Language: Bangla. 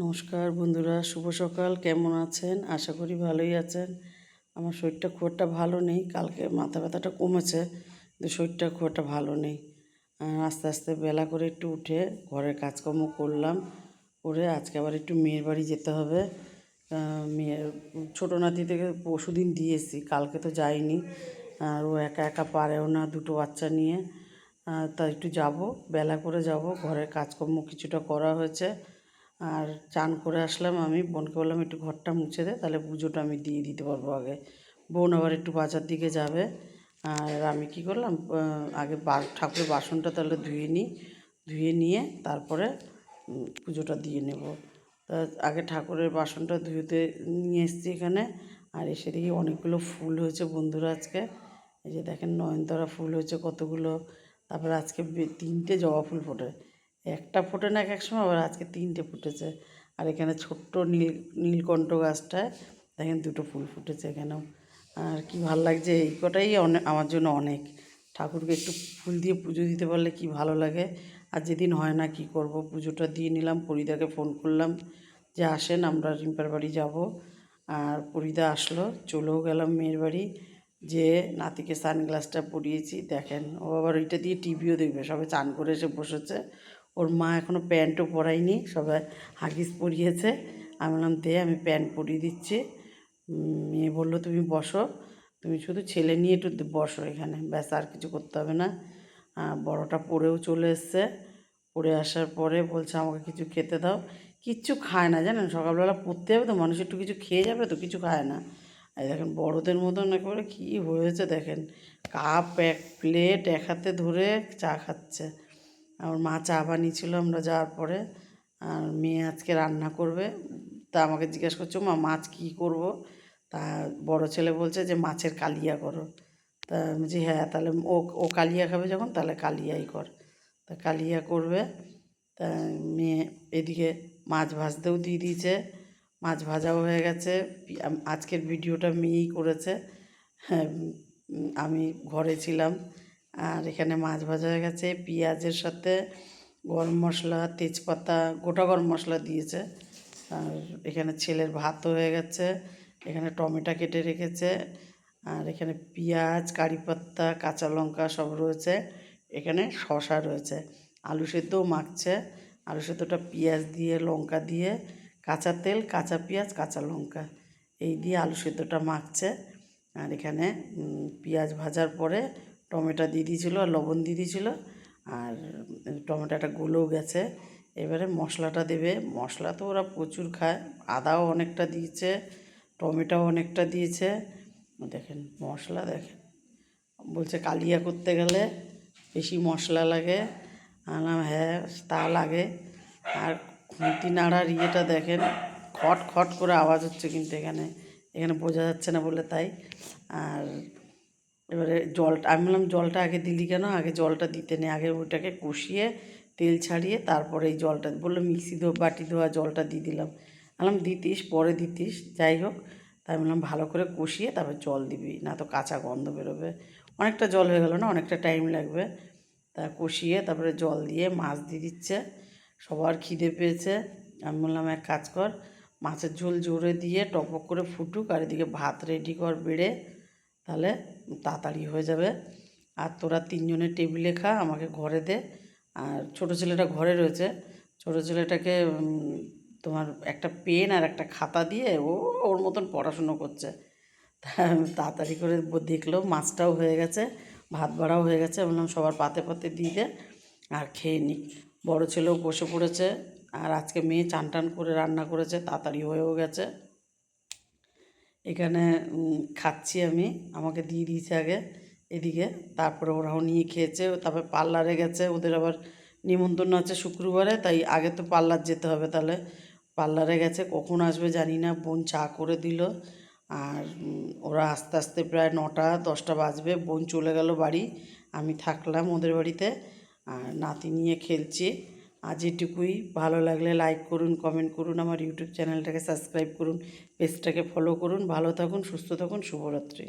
নমস্কার বন্ধুরা, শুভ সকাল। কেমন আছেন? আশা করি ভালোই আছেন। আমার শরীরটা খুব একটা ভালো নেই। কালকে মাথা ব্যথাটা কমেছে, কিন্তু শরীরটা খুব একটা ভালো নেই। আস্তে আস্তে বেলা করে একটু উঠে ঘরের কাজকর্ম করলাম, করে আজকে আবার একটু মেয়ের বাড়ি যেতে হবে। মেয়ের ছোটো নাতি থেকে পরশুদিন দিয়ে এসেছি, কালকে তো যাইনি। আর ও একা একা পারেও না দুটো বাচ্চা নিয়ে। তাই একটু যাব, বেলা করে যাব। ঘরের কাজকর্ম কিছুটা করা হয়েছে। আর চান করে আসলাম। আমি বোনকে বললাম একটু ঘরটা মুছে দে, তাহলে পুজোটা আমি দিয়ে দিতে পারবো আগে। বোন আবার একটু বাজার দিকে যাবে। আর আমি কি করলাম, আগে ঠাকুরের বাসনটা তাহলে ধুয়ে নিই, ধুয়ে নিয়ে তারপরে পুজোটা দিয়ে নেব। তা আগে ঠাকুরের বাসনটা ধুতে নিয়ে এসেছি এখানে। আর এসে দেখি অনেকগুলো ফুল হয়েছে বন্ধুরা আজকে। এই যে দেখেন, নয়নতারা ফুল হয়েছে কতগুলো। তারপরে আজকে 3টে জবা ফুল ফোটে। একটা ফোটে না এক সময়, আবার আজকে 3টে ফুটেছে। আর এখানে ছোট্ট নীলকণ্ঠ গাছটায় দেখেন 2টো ফুল ফুটেছে এখানেও। আর কি ভাল লাগছে, এই কটাই অনেক আমার জন্য অনেক। ঠাকুরকে একটু ফুল দিয়ে পুজো দিতে পারলে কি ভালো লাগে। আর যেদিন হয় না কি করব, পুজোটা দিয়ে নিলাম। পরিদাকে ফোন করলাম যে আসেন, আমরা রিম্পার বাড়ি যাব। আর পরিদা আসলো, চলেও গেলাম মেয়ের বাড়ি। যে নাতিকে সানগ্লাসটা পরিয়েছি, দেখেন ও আবার ওইটা দিয়ে টিভিও দেখবে। সবে চান করে এসে বসেছে। ওর মা এখনও প্যান্টও পরায়নি, সবাই হাগিস পরিয়েছে। আমি বললাম দে, আমি প্যান্ট পরিয়ে দিচ্ছি। মেয়ে বললো তুমি বসো, তুমি শুধু ছেলে নিয়ে একটু বসো এখানে, ব্যাস, আর কিছু করতে হবে না। বড়টা পড়েও চলে এসছে। পড়ে আসার পরে বলছে আমাকে কিছু খেতে দাও। কিচ্ছু খায় না জানেন, সকালবেলা পড়তে যাবে তো, মানুষ একটু কিছু খেয়ে যাবে তো, কিছু খায় না। এই দেখেন বড়দের মতন একেবারে কী হয়েছে দেখেন, কাপ এক প্লেট এক হাতে ধরে চা খাচ্ছে। আমার মা চা বানিয়েছিল আমরা যাওয়ার পরে। আর মেয়ে আজকে রান্না করবে। তা আমাকে জিজ্ঞেস করছো মা মাছ কী করব। তা বড় ছেলে বলছে যে মাছের কালিয়া করো। তা আমি বলছি হ্যাঁ, তাহলে ও কালিয়া খাবে যখন, তাহলে কালিয়াই কর। তা কালিয়া করবে। তা মেয়ে এদিকে মাছ ভাজতেও দিয়ে দিয়েছে, মাছ ভাজাও হয়ে গেছে। আজকের ভিডিওটা মেয়েই করেছে। হ্যাঁ, আমি ঘরে ছিলাম। আর এখানে মাছ ভাজা হয়ে গেছে, পেঁয়াজের সাথে গরম মশলা, তেজপাতা, গোটা গরম মশলা দিয়েছে। আর এখানে ছেলের ভাতও হয়ে গেছে। এখানে টমেটো কেটে রেখেছে। আর এখানে পেঁয়াজ, কারি পাতা, কাঁচা লঙ্কা সব রয়েছে। এখানে শসা রয়েছে। আলু সেদ্ধও মাখছে। আলু সেদ্ধটা পেঁয়াজ দিয়ে, লঙ্কা দিয়ে, কাঁচা তেল, কাঁচা পেঁয়াজ, কাঁচা লঙ্কা এই দিয়ে আলু সেদ্ধটা মাখছে। আর এখানে পেঁয়াজ ভাজার পরে টমেটো দিয়ে দিয়েছিলো আর লবণ দিয়ে দিয়েছিলো। আর টমেটোটা গলেও গেছে। এবারে মশলাটা দেবে। মশলা তো ওরা প্রচুর খায়, আদাও অনেকটা দিয়েছে, টমেটোও অনেকটা দিয়েছে। দেখেন মশলা দেখেন। বলছে কালিয়া করতে গেলে বেশি মশলা লাগে। আলাম হ্যাঁ, তা লাগে। আর খুন্তি নাড়ার ইয়েটা দেখেন, খট খট করে আওয়াজ হচ্ছে, কিন্তু এখানে এখানে বোঝা যাচ্ছে না বলে তাই। আর এবারে জলটা, আমি বললাম জলটা আগে দিলি কেন, আগে জলটা দিতে নেই, আগে ওইটাকে কষিয়ে তেল ছাড়িয়ে তারপরে এই জলটা। বললো মিক্সি বাটি ধোয়া জলটা দিয়ে দিলাম। বললাম দিতিস, পরে দিতিস, যাই হোক। তাই বললাম ভালো করে কষিয়ে তারপর জল দিবি, না তো কাঁচা গন্ধ বেরোবে। অনেকটা জল হয়ে গেল না, অনেকটা টাইম লাগবে। তা কষিয়ে তারপরে জল দিয়ে মাছ দিয়ে দিচ্ছে। সবার খিদে পেয়েছে। আমি বললাম এক কাজ কর, মাছের ঝোল জোরে দিয়ে টপক করে ফুটুক, আর এদিকে ভাত রেডি কর বেড়ে, তাহলে তাড়াতাড়ি হয়ে যাবে। আর তোরা 3জনের টেবিলে খা, আমাকে ঘরে দে। আর ছোটো ছেলেটা ঘরে রয়েছে। ছোটো ছেলেটাকে তোমার একটা পেন আর একটা খাতা দিয়ে ও ওর মতন পড়াশুনো করছে। তাড়াতাড়ি করে দেখলো মাছটাও হয়ে গেছে, ভাত বাড়াও হয়ে গেছে। বললাম সবার পাতে পাতে দিয়ে দে আর খেয়ে নিক। বড়ো ছেলেও বসে পড়েছে। আর আজকে মেয়ে চান টান করে রান্না করেছে, তাড়াতাড়ি হয়েও গেছে। এখানে খাচ্ছি আমি, আমাকে দিয়ে দিয়েছে আগে এদিকে। তারপরে ওরাও নিয়ে খেয়েছে। তারপরে পার্লারে গেছে, ওদের আবার নিমন্ত্রণ আছে শুক্রবারে, তাই আগে তো পার্লার যেতে হবে। তাহলে পার্লারে গেছে, কখন আসবে জানি না। বোন চা করে দিল। আর ওরা আস্তে আস্তে প্রায় 9টা-10টা বাজবে। বোন চলে গেল বাড়ি, আমি থাকলাম ওদের বাড়িতে। আর নাতি নিয়ে খেলছি। আজ এটুকুই। ভালো লাগলে লাইক করুন, কমেন্ট করুন, আমার ইউটিউব চ্যানেলটাকে সাবস্ক্রাইব করুন, পেজটাকে ফলো করুন। ভালো থাকুন, সুস্থ থাকুন, শুভরাত্রি।